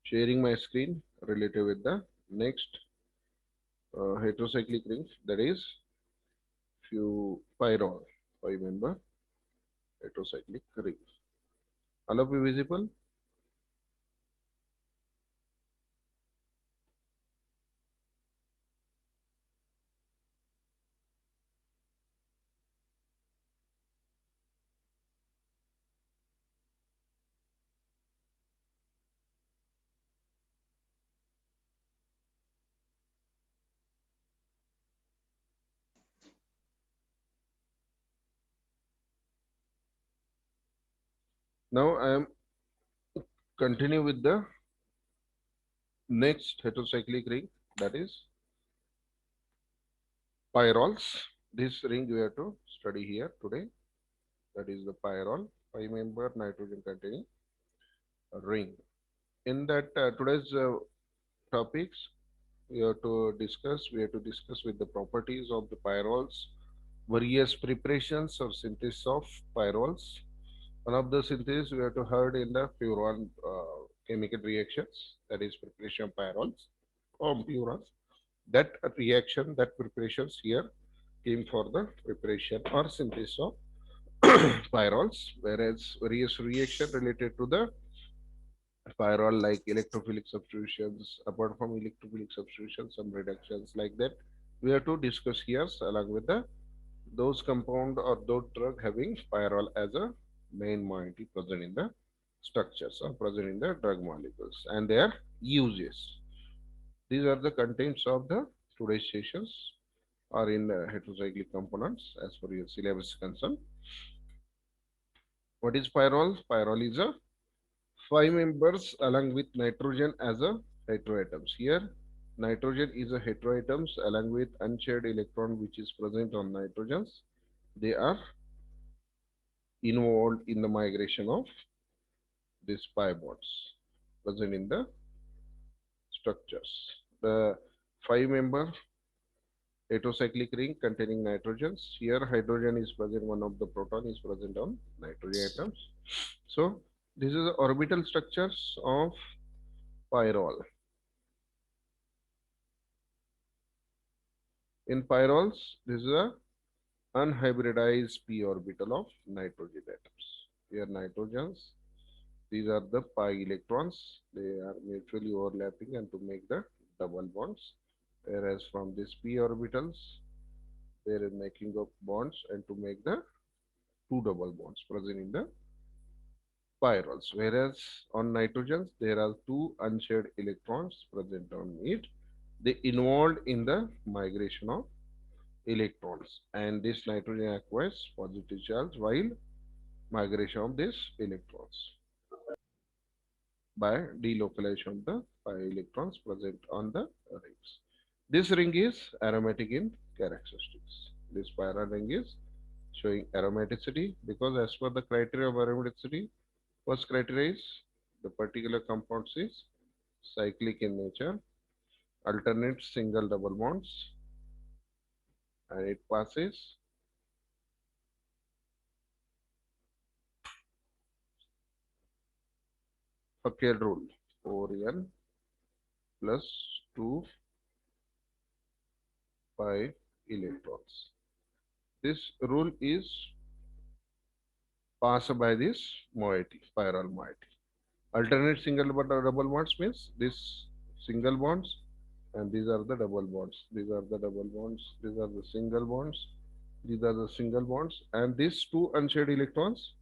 sharing my screen related with the next heterocyclic rings, that is few pyrrole 5-member heterocyclic rings. All of you visible? Now I am continue with the next heterocyclic ring, that is pyrroles. This ring we have to study here today. That is the pyrrole 5-member nitrogen containing ring. In that today's topics we have to discuss with the properties of the pyrroles, various preparations or synthesis of pyrroles. One of the synthesis we have to heard in the furan chemical reactions, that is preparation of pyrroles or purans. That reaction, that preparations here came for the preparation or synthesis of pyrroles, whereas various reaction related to the pyrrole like electrophilic substitutions, apart from electrophilic substitutions, some reductions like that, we have to discuss here along with the those compound or those drug having pyrrole as a main moiety present in the structures or present in the drug molecules and their uses. These are the contents of the today's sessions are in heterocyclic components as per your syllabus concern. What is pyrrole? Pyrrole is a 5 members along with nitrogen as a heteroatoms. Here, nitrogen is a heteroatoms along with unshared electron which is present on nitrogens. They are involved in the migration of these pi bonds present in the structures. The 5 member heterocyclic ring containing nitrogens. Here hydrogen is present, one of the proton is present on nitrogen atoms. So this is the orbital structures of pyrrole. In pyrroles, this is a unhybridized p orbital of nitrogen atoms. Here nitrogens, these are the pi electrons. They are mutually overlapping and to make the double bonds. Whereas from these p orbitals, there is making of bonds and to make the two double bonds present in the pyrroles. Whereas on nitrogens, there are two unshared electrons present on it. They involved in the migration of electrons, and this nitrogen acquires positive charge while migration of these electrons by delocalization of the pi electrons present on the rings. This ring is aromatic in characteristics. This pyrrole ring is showing aromaticity because as per the criteria of aromaticity, first criteria is the particular compound is cyclic in nature, alternate single double bonds, and it passes Fackel rule 4n plus 2 pi electrons. This rule is passed by this moiety, pyrrole moiety. Alternate single but double bonds means this single bonds and these are the double bonds. These are the double bonds. These are the single bonds. These are the single bonds. And these two unshared electrons,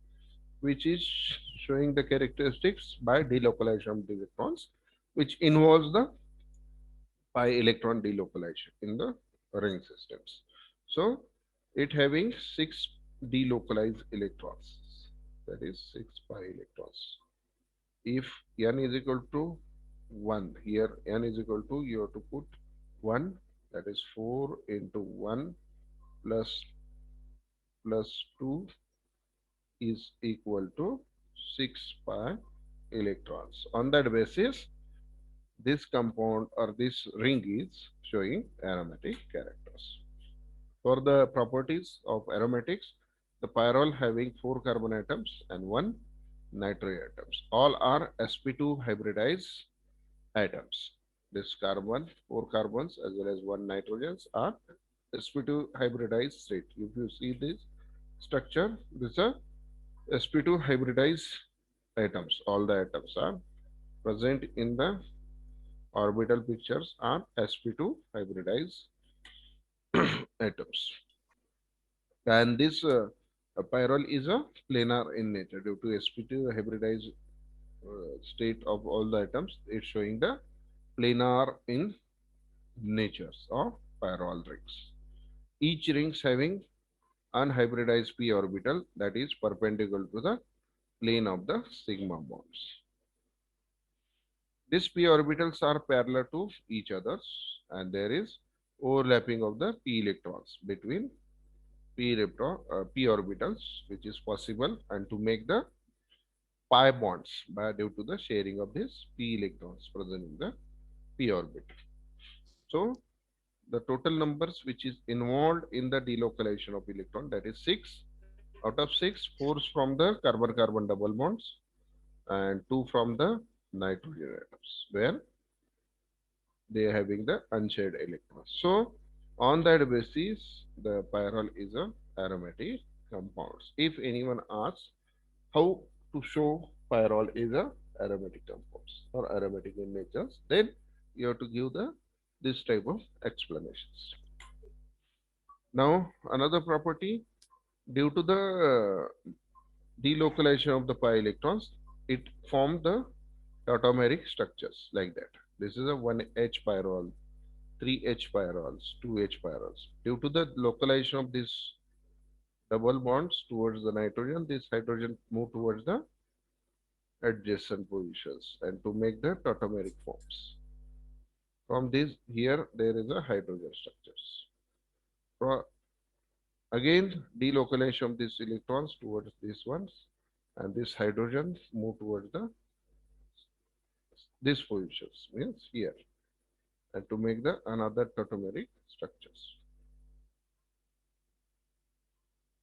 which is showing the characteristics by delocalization of the electrons, which involves the pi electron delocalization in the ring systems. So it having 6 delocalized electrons, that is 6 pi electrons. If n is equal to 1, here n is equal to, you have to put 1, that is 4 into 1 plus 2 is equal to 6 pi electrons. On that basis, this compound or this ring is showing aromatic characters. For the properties of aromatics, the pyrrole having 4 carbon atoms and 1 nitrogen atoms. All are sp2 hybridized atoms. This carbon, four carbons as well as one nitrogens are sp2 hybridized state. If you see this structure, this is a sp2 hybridized atoms. All the atoms are present in the orbital pictures are sp2 hybridized atoms. And this pyrrole is a planar in nature due to sp2 hybridized state of all the atoms. It's showing the planar in natures of pyrrole rings. Each rings having unhybridized p orbital that is perpendicular to the plane of the sigma bonds. These p orbitals are parallel to each other and there is overlapping of the p electrons between p orbitals which is possible and to make the pi bonds by due to the sharing of these p electrons present in the p orbit. So the total numbers which is involved in the delocalization of electron that is 6. Out of 6, 4 from the carbon-carbon double bonds and 2 from the nitrogen atoms where they are having the unshared electrons. So on that basis, the pyrrole is a aromatic compounds. If anyone asks how to show pyrrole is a aromatic compounds or aromatic in nature, then you have to give the this type of explanations. Now another property due to the delocalization of the pi electrons, it formed the tautomeric structures like that. This is a 1H pyrrole, 3H pyrroles, 2H pyrroles. Due to the localization of these double bonds towards the nitrogen, this hydrogen move towards the adjacent positions and to make the tautomeric forms. From this, here there is a hydrogen structures. Pro Again, delocalization of these electrons towards these ones and this hydrogen move towards the these positions means here and to make the another tautomeric structures.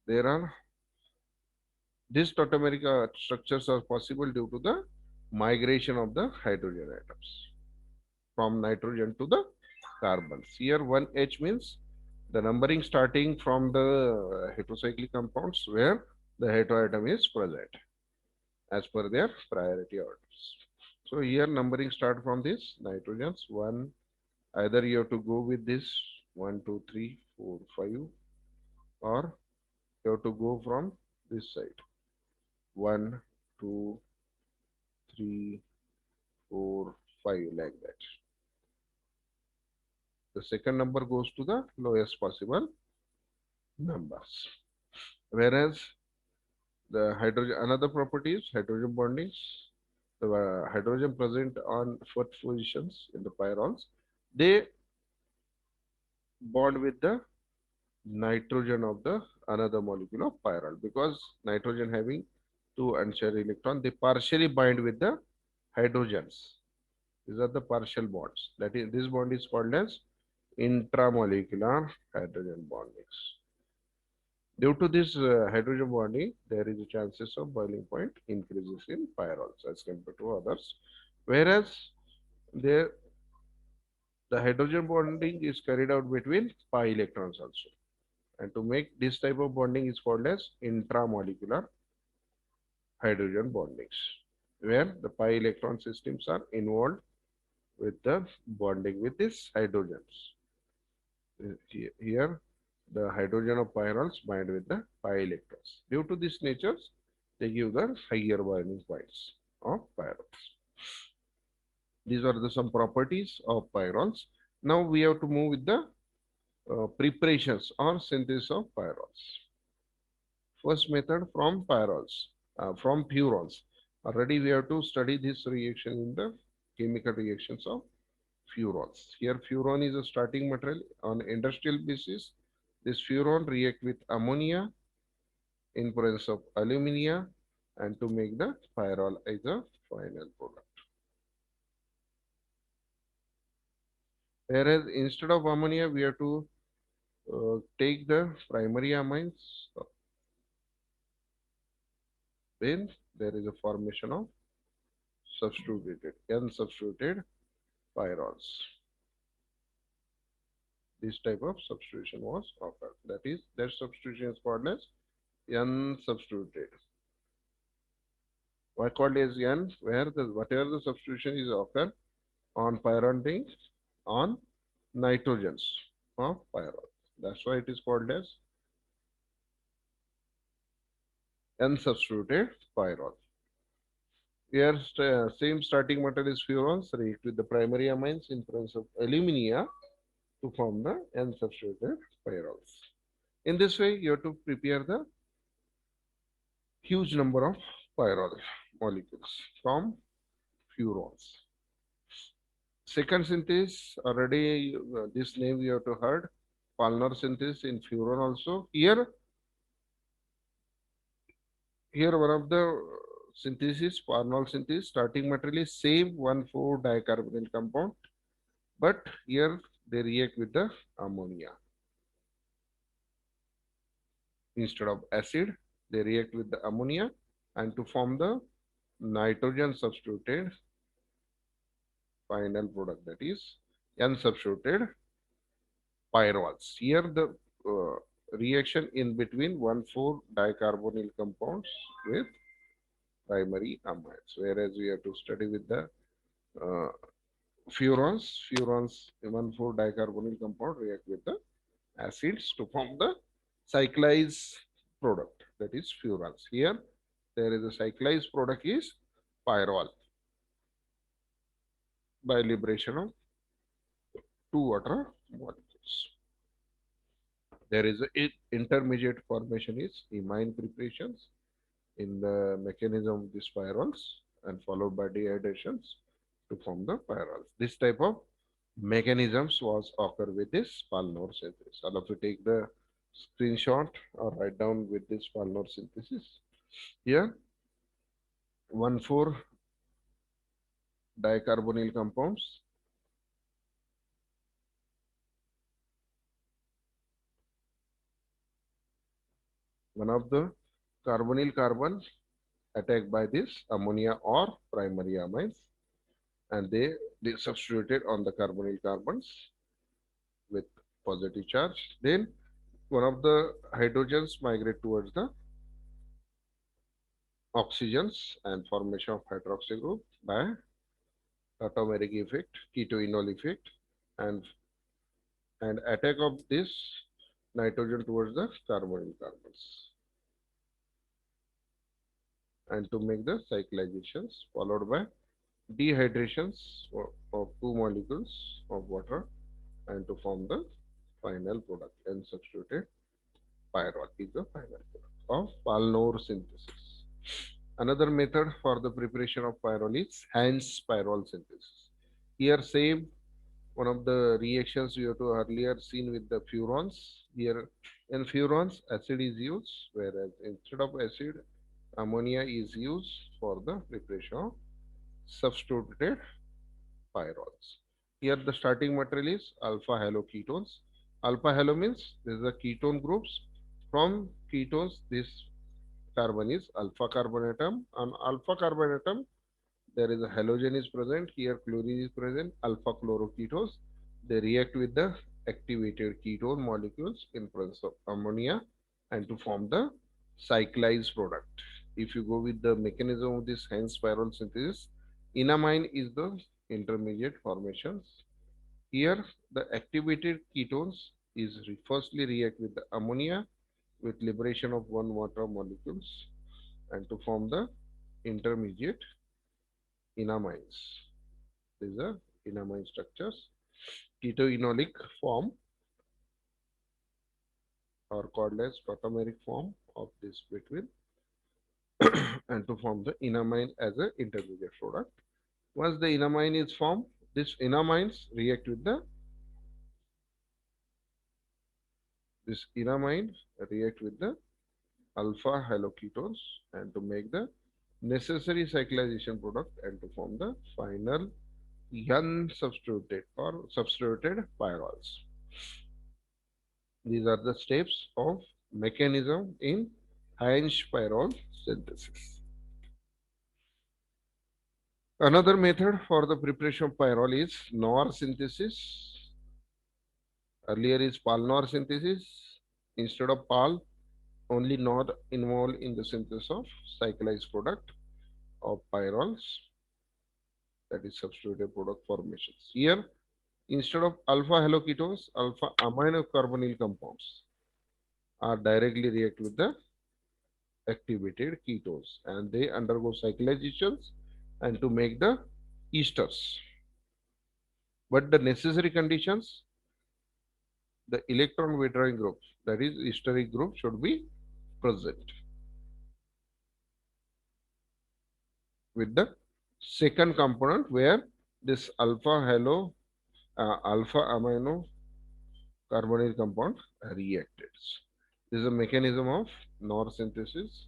There are these tautomeric structures are possible due to the migration of the hydrogen atoms from nitrogen to the carbons. Here 1H means the numbering starting from the heterocyclic compounds where the heteroatom is present as per their priority orders. So here numbering start from this nitrogens one. Either you have to go with this 1, 2, 3, 4, 5, or you have to go from this side 1, 2, 3, 4, 5 like that. The second number goes to the lowest possible numbers. Whereas the hydrogen, another property is hydrogen bondings. The hydrogen present on fourth positions in the pyrroles, they bond with the nitrogen of the another molecule of pyrrole because nitrogen having two unshared electron, they partially bind with the hydrogens. These are the partial bonds. That is, this bond is called as intramolecular hydrogen bondings. Due to this hydrogen bonding, there is a chances of boiling point increases in pyrroles as compared to others. Whereas there, the hydrogen bonding is carried out between pi electrons also. And to make this type of bonding is called as intramolecular hydrogen bondings, where the pi electron systems are involved with the bonding with these hydrogens. Here, the hydrogen of pyrroles bind with the pi electrons. Due to these natures, they give the higher boiling points of pyrroles. These are the some properties of pyrroles. Now we have to move with the preparations or synthesis of pyrroles. First method from pyrroles, from furols. Already we have to study this reaction in the chemical reactions of furols. Here furon is a starting material on industrial basis. This furon react with ammonia in presence of alumina and to make the pyrrole as a final product. Whereas instead of ammonia, we have to take the primary amines. Then there is a formation of substituted, N substituted pyrols. This type of substitution was occurred. That is, that substitution is called as N-substituted. Why called as N? Where the whatever the substitution is occurred on pyrrole rings on nitrogens of pyrrole. That's why it is called as N-substituted pyrrole. Here, same starting material is furans react with the primary amines in presence of alumina to form the N-substituted pyrroles. In this way, you have to prepare the huge number of pyrrole molecules from furans. Second synthesis, already this name you have to heard, Palmer synthesis in furan also. Here one of the synthesis, Parnell synthesis, starting material is same 1,4-dicarbonyl compound, but here they react with the ammonia. Instead of acid, they react with the ammonia and to form the nitrogen substituted final product, that is N-substituted pyrroles. Here the reaction in between 1,4-dicarbonyl compounds with primary amines, whereas we have to study with the uh, furans. 1,4-dicarbonyl compound react with the acids to form the cyclized product, that is furans. Here there is a cyclized product is pyrrole by liberation of two water molecules. There is a intermediate formation is imine preparations in the mechanism of the spirals and followed by dehydrations to form the pyrroles. This type of mechanisms was occur with this Palmer synthesis. All of you take the screenshot or write down with this Palmer synthesis. Here, 1,4 dicarbonyl compounds. One of the carbonyl carbon attacked by this ammonia or primary amines, and they substituted on the carbonyl carbons with positive charge. Then one of the hydrogens migrate towards the oxygens and formation of hydroxy group by tautomeric effect, ketoenol effect, and attack of this nitrogen towards the carbonyl carbons, and to make the cyclizations followed by dehydrations of two molecules of water and to form the final product, and substituted pyrrole is the final product of Palmer synthesis. Another method for the preparation of pyrrole is Heinz pyrrole synthesis. Here same one of the reactions we have to earlier seen with the furans. Here in furans acid is used, whereas instead of acid ammonia is used for the preparation of substituted pyrroles. Here the starting material is alpha haloketones. Alpha halo means this is the ketone groups. From ketones this carbon is alpha carbon atom. On alpha carbon atom there is a halogen is present. Here chlorine is present. Alpha chloroketones. They react with the activated ketone molecules in presence of ammonia and to form the cyclized product. If you go with the mechanism of this Heinz pyrrole synthesis, enamine is the intermediate formations. Here the activated ketones is firstly react with the ammonia with liberation of one water molecules and to form the intermediate enamines. These are enamine structures. Ketoenolic form or called as tautomeric form of this between and to form the enamine as an intermediate product. Once the enamine is formed, these enamines react with the alpha haloketones and to make the necessary cyclization product and to form the final unsubstituted or substituted pyrroles. These are the steps of mechanism in Heinz pyrrole synthesis. Another method for the preparation of pyrrole is NOR synthesis. Earlier is PAL-NOR synthesis. Instead of PAL, only NOR involved in the synthesis of cyclized product of pyrroles, that is substituted product formations. Here, instead of alpha haloketones, alpha amino carbonyl compounds are directly react with the activated ketones and they undergo cyclizations and to make the esters. But the necessary conditions, the electron withdrawing group, that is esteric group, should be present with the second component where this alpha amino carbonyl compound reacted. This is a mechanism of NOR synthesis.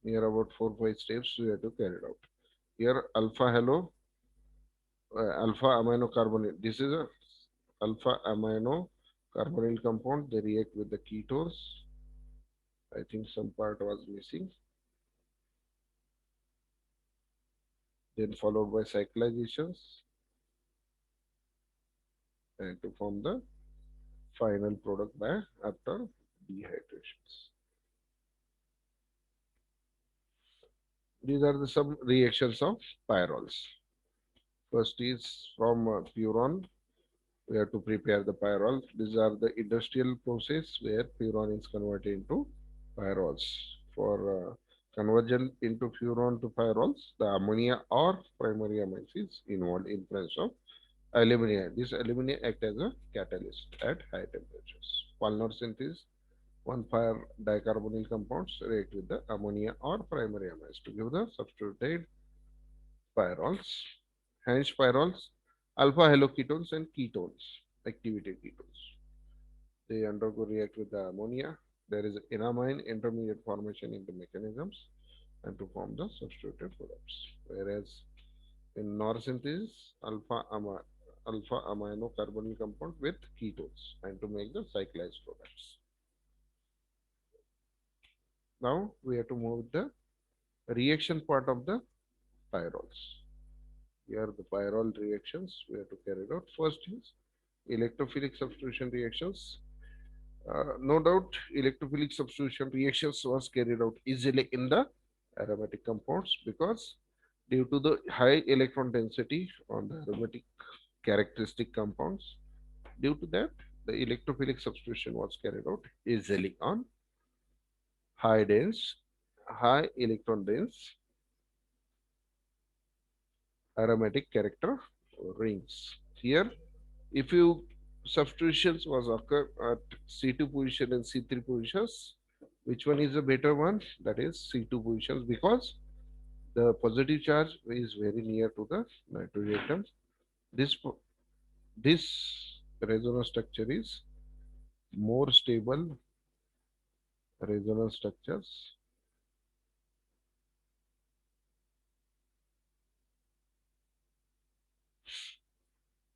Here about 4-5 steps we have to carry it out. Here alpha amino carbonyl. This is a alpha amino carbonyl compound. They react with the ketones. I think some part was missing. Then followed by cyclizations and to form the final product by after dehydrations. These are the some reactions of pyrroles. First is from furon. We have to prepare the pyrrole. These are the industrial process where furon is converted into pyrroles. For conversion into furon to pyrroles, the ammonia or primary amines is involved in presence of alumina. This alumina act as a catalyst at high temperatures. Palmer synthesis, one fire dicarbonyl compounds react with the ammonia or primary amines to give the substituted pyrroles. Hence pyrroles, alpha haloketones and ketones, activated ketones. They undergo react with the ammonia. There is enamine intermediate formation in the mechanisms and to form the substituted products. Whereas in NOR synthesis, alpha amino carbonyl compound with ketones and to make the cyclized products. Now we have to move the reaction part of the pyrroles. Here the pyrrole reactions we have to carry out. First is electrophilic substitution reactions. No doubt, electrophilic substitution reactions was carried out easily in the aromatic compounds because due to the high electron density on the aromatic characteristic compounds, due to that, the electrophilic substitution was carried out easily on high dense, high electron dense aromatic character rings. Here, if you substitutions was occur at C2 position and C3 positions, which one is the better one? That is C2 positions because the positive charge is very near to the nitrogen atom. This resonance structure is more stable resonance structures.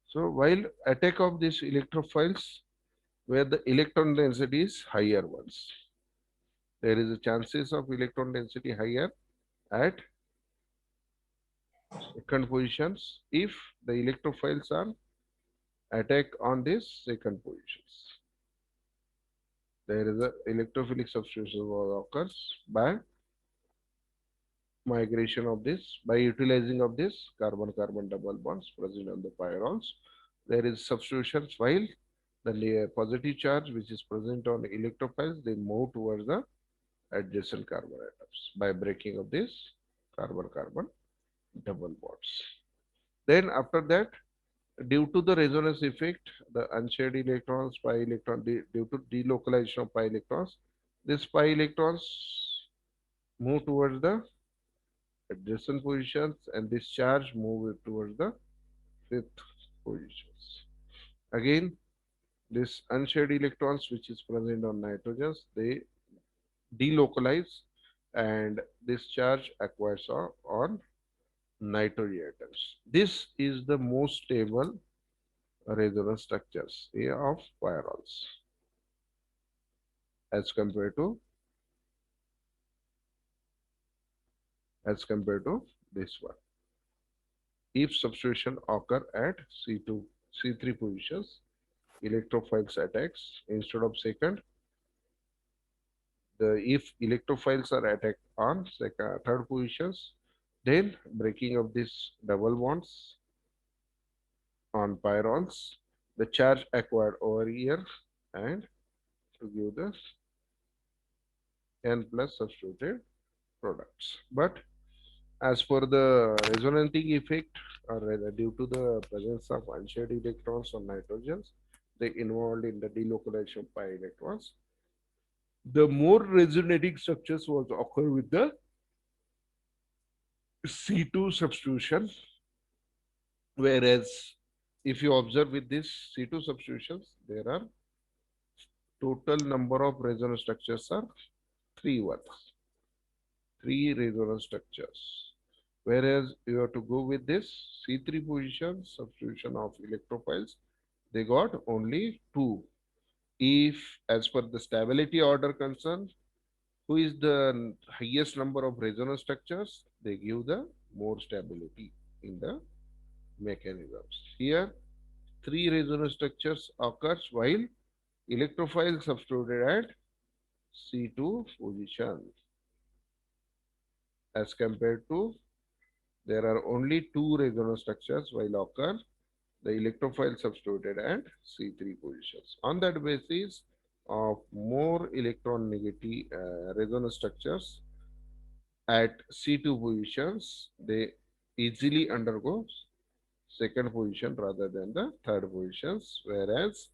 So while attack of these electrophiles where the electron density is higher ones, there is a chances of electron density higher at second positions if the electrophiles are attack on these second positions. There is a electrophilic substitution occurs by migration of this, by utilizing of this carbon-carbon double bonds present on the pyrroles. There is substitutions while the positive charge which is present on electrophiles, they move towards the adjacent carbon atoms by breaking of this carbon-carbon double bonds. Then after that, due to the resonance effect, the unshared electrons, pi electron, due to delocalization of pi electrons, these pi electrons move towards the adjacent positions and this charge move towards the fifth positions. Again, this unshared electrons which is present on nitrogens, they delocalize and this charge acquires on nitrogen atoms. This is the most stable resonance structures of pyrroles as compared to as compared to this one. If substitution occur at C2, C3 positions, electrophiles attacks instead of second. If electrophiles are attacked on second, third positions, then breaking of these double bonds on pyrroles, the charge acquired over here and to give the N plus substituted products. But as for the resonating effect, or rather due to the presence of unshared electrons on nitrogens, they involved in the delocalization of pi electrons. The more resonating structures was occur with the C2 substitution, whereas if you observe with this C2 substitutions, there are total number of resonance structures are three resonance structures. Whereas you have to go with this C3 position substitution of electrophiles, they got only two. If as per the stability order concern, who is the highest number of resonance structures, they give the more stability in the mechanisms. Here, three resonance structures occurs while electrophile substituted at C2 position as compared to there are only two resonance structures while occur the electrophile substituted at C3 positions. On that basis of more electron negative resonance structures at C2 positions, they easily undergo second position rather than the third positions, whereas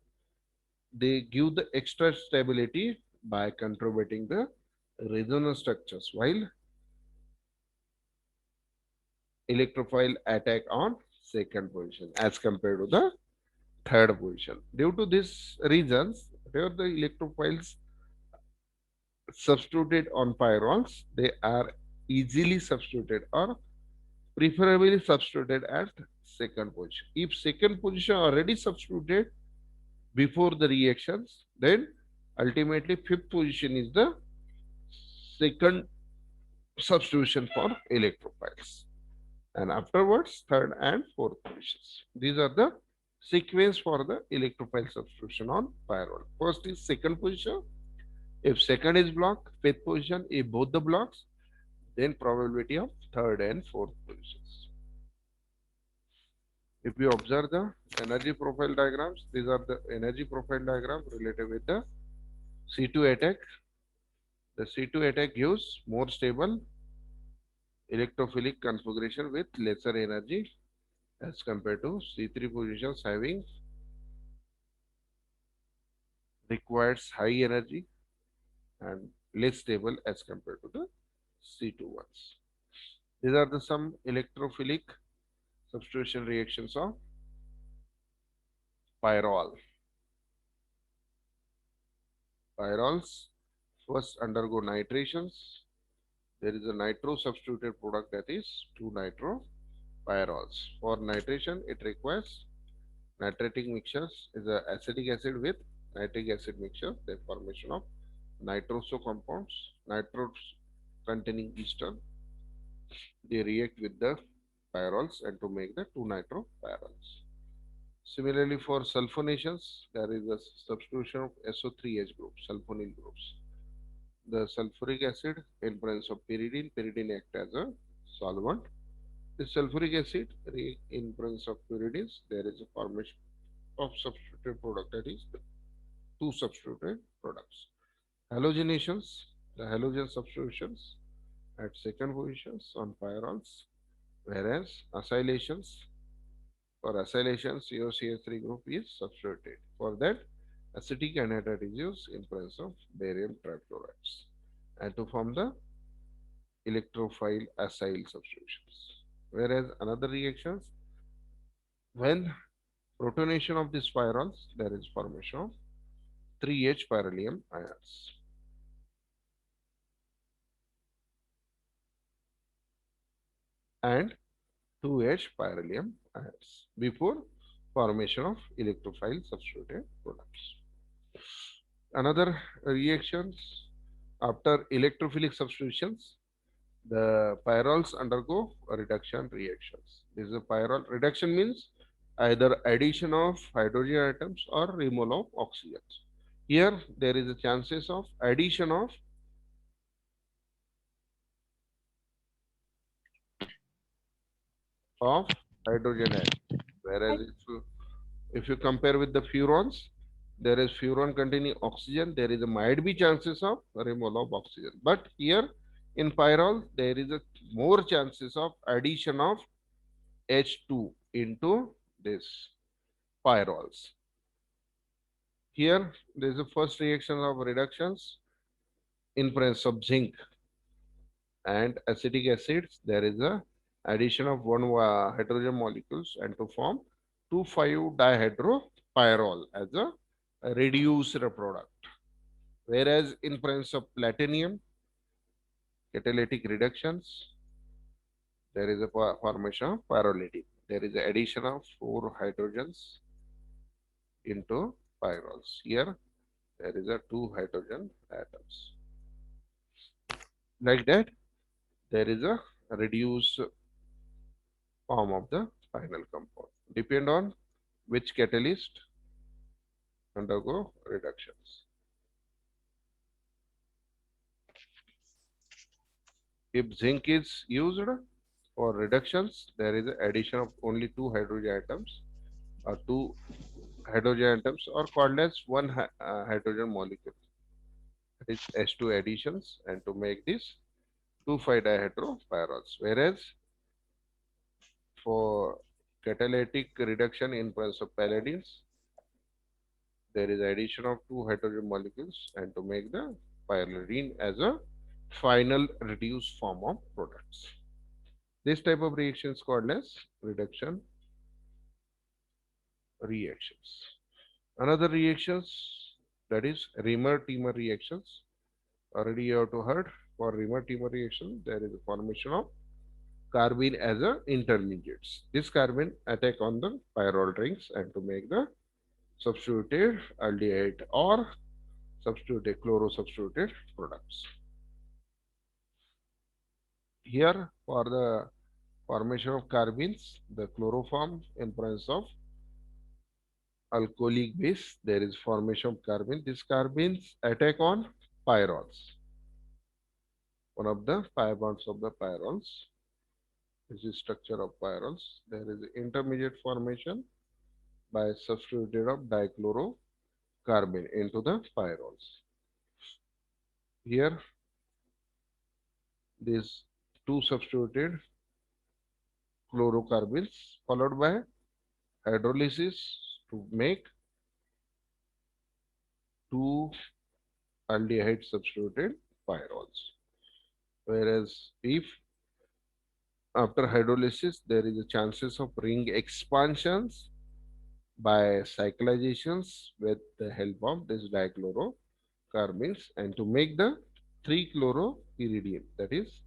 they give the extra stability by contributing the resonance structures while electrophile attack on second position as compared to the third position. Due to these reasons, where the electrophiles substituted on pyrroles, they are easily substituted or preferably substituted at second position. If second position already substituted before the reactions, then ultimately fifth position is the second substitution for electrophiles. And afterwards, third and fourth positions. These are the sequence for the electrophile substitution on pyrrole. First is second position. If second is block, fifth position. If both the blocks, then probability of third and fourth positions. If you observe the energy profile diagrams, these are the energy profile diagrams related with the C2 attack. The C2 attack gives more stable electrophilic configuration with lesser energy as compared to C3 positions having requires high energy and less stable as compared to the C2 ones. These are the some electrophilic substitution reactions of pyrrole. Pyrroles first undergo nitrations. There is a nitro substituted product that is 2-nitro pyrroles. For nitration, it requires nitratic mixtures is a acetic acid with nitric acid mixture, the formation of nitroso compounds, nitros containing ester. They react with the pyrroles and to make the 2-nitro pyrroles. Similarly, for sulfonations, there is a substitution of SO3H groups, sulfonyl groups. The sulfuric acid in presence of pyridine acts as a solvent. The sulfuric acid in presence of pyridines, there is a formation of substituted product, that is the two substituted products. Halogenations, the halogen substitutions at second positions on pyrroles, whereas acylations, for acylation COCH3 group is substituted. For that, acetic anhydride is used in presence of barium trifluorides and to form the electrophile acyl substitutions. Whereas another reactions, when protonation of these pyrroles, there is formation of 3H pyrrolium ions. And 2H pyrrolium ions before formation of electrophile substituted products. Another reactions after electrophilic substitutions, The pyrols undergo reduction reactions. This is a pyrrole reduction means either addition of hydrogen atoms or removal of oxygen. Here there is a chances of addition of hydrogen atom. Whereas if you compare with the furans, there is furan containing oxygen, there is a might be chances of removal of oxygen. But here in pyrrole, there is a more chances of addition of H2 into this pyrroles. Here, there is a first reaction of reductions in presence of zinc and acetic acids. There is a addition of one hydrogen molecules and to form 2,5-dihydropyrrole as a reduced product. Whereas in presence of platinum, catalytic reductions, there is a formation of pyrolytic. There is a addition of 4 hydrogens into pyrroles. Here, there is a 2 hydrogen atoms. Like that, there is a reduced form of the final compound. Depend on which catalyst undergo reductions. If zinc is used for reductions, there is an addition of only 2 hydrogen atoms or 2 hydrogen atoms are called as one hydrogen molecule. That is H2 additions and to make this 2,5-dihydropyroles. Whereas for catalytic reduction in presence of palladiums, there is addition of 2 hydrogen molecules and to make the pyrrolidine as a final reduced form of products. This type of reaction is called as reduction reactions. Another reactions, that is Reamer-Tiemer reactions. Already you have to heard for Reamer-Tiemer reaction there is a formation of carbene as a intermediates. This carbene attack on the pyrrole rings and to make the substituted aldehyde or substituted chloro-substituted products. Here for the formation of carbenes, the chloroform in presence of alcoholic base, there is formation of carbene. These carbenes attack on pyrroles. One of the pi bonds of the pyrroles. This is structure of pyrroles. There is intermediate formation by substituted of dichlorocarbene into the pyrroles. Here, these two substituted chlorocarbenes followed by hydrolysis to make two aldehyde substituted pyrroles. Whereas if after hydrolysis there is a chances of ring expansions by cyclizations with the help of this dichlorocarbenes and to make the 3-chloropyridine, that is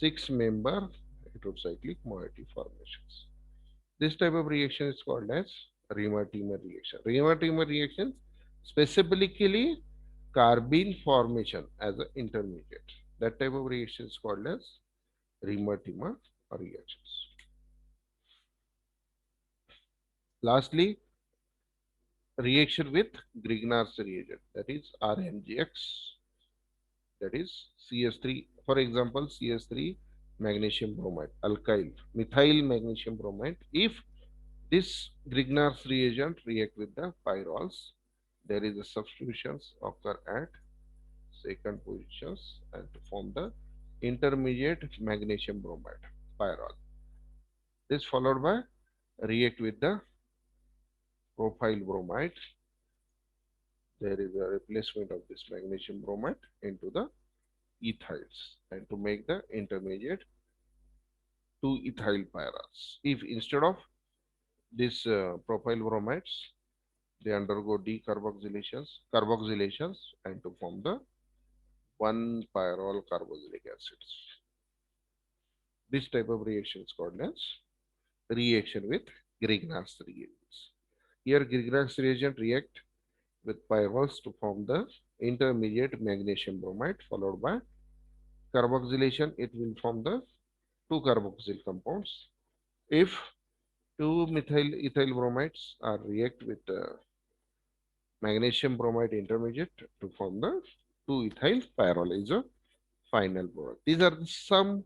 6-member heterocyclic moiety formations. This type of reaction is called as Reamer-Tiemer reaction. Reamer-Tiemer reaction specifically carbene formation as an intermediate. That type of reaction is called as Reamer-Tiemer reactions. Lastly, reaction with Grignard's reagent, that is RMGX, that is CS3. For example, CS3 magnesium bromide, alkyl, methyl magnesium bromide. If this Grignard's reagent react with the pyrroles, there is a substitutions occur at second positions and to form the intermediate magnesium bromide pyrrole. This followed by react with the propyl bromide. There is a replacement of this magnesium bromide into the ethyls and to make the intermediate 2-ethyl pyrroles. If instead of this propyl bromides, they undergo carboxylations and to form the 1-pyrrole carboxylic acids. This type of reaction is called as reaction with Grignard's reagents. Here Grignard's reagent react with pyrroles to form the intermediate magnesium bromide followed by Carboxylation, it will form the two carboxyl compounds. If two methyl ethyl bromides are react with magnesium bromide intermediate to form the 2-ethyl pyrrole is a final product. These are some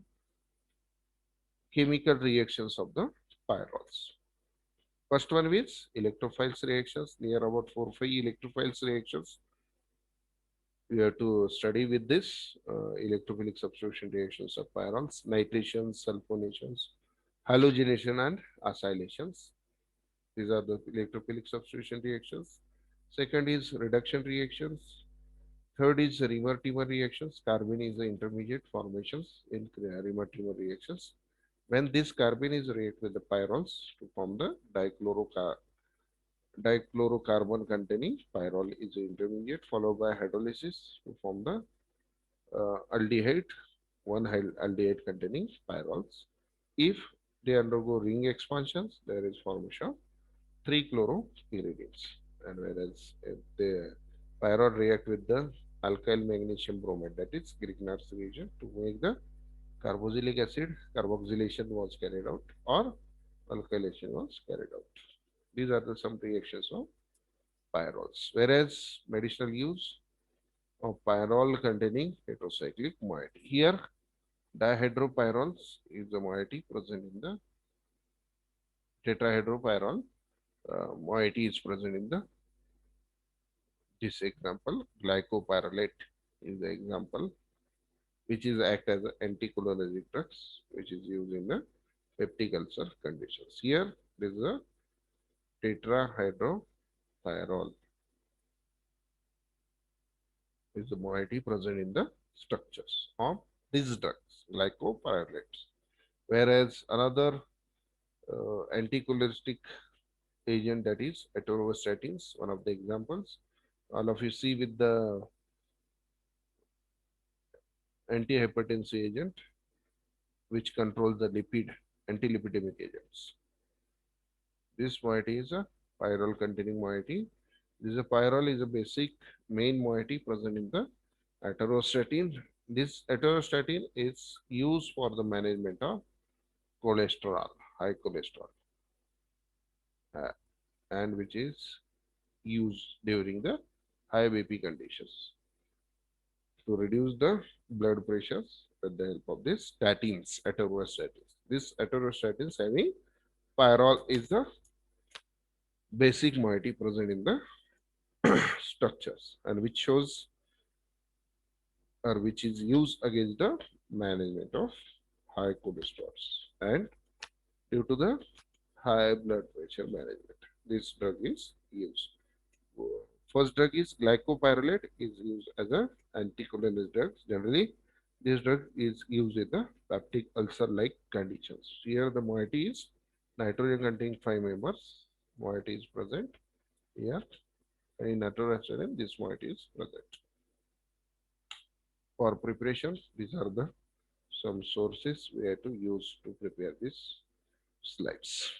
chemical reactions of the pyrroles. First one is electrophiles reactions, near about 4-5 electrophiles reactions. We have to study with this electrophilic substitution reactions of pyrroles, nitrations, sulfonations, halogenation and acylations. These are the electrophilic substitution reactions. Second is reduction reactions. Third is Reamer-Timmer reactions. Carbene is the intermediate formations in Reamer-Timmer reactions. When this carbene is react with the pyrroles to form the dichlorocarbon containing pyrrole is the intermediate, followed by hydrolysis to form the aldehyde, one aldehyde containing pyrroles. If they undergo ring expansions, there is formation of 3-chloropyridines. And whereas if the pyrrole react with the alkyl magnesium bromide, that is Grignard's reagent, to make the carboxylic acid, carboxylation was carried out or alkylation was carried out. These are the some reactions of pyrroles. Whereas medicinal use of pyrrole containing heterocyclic moiety. Here, dihydropyroles is the moiety present in the tetrahydropyrrole. Moiety is present in the this example. Glycopyrrolate is the example, which is act as an anticholinergic drugs, which is used in the peptic ulcer conditions. Here, this is a tetrahydropyrrole is the moiety present in the structures of these drugs, glycopyrrolates. Whereas another anticholinergic agent, that is atorvastatins, one of the examples. All of you see with the antihypertensive agent, which controls the antilipidemic agents. This moiety is a pyrrole containing moiety. This is a pyrrole is a basic main moiety present in the atorvastatin. This atorvastatin is used for the management of cholesterol, high cholesterol, uh, and which is used during the high BP conditions to reduce the blood pressures with the help of this statins, atorvastatins. This atorvastatins having pyrrole is the basic moiety present in the structures and which shows or which is used against the management of high cholesterol and due to the high blood pressure management. This drug is used. First drug is glycopyrrolate is used as an anticholinergic drug. Generally, this drug is used in the peptic ulcer-like conditions. Here the moiety is nitrogen containing 5 members. Moiety is present here. And in nitrogen, this moiety is present. For preparation, these are the some sources we have to use to prepare these slides.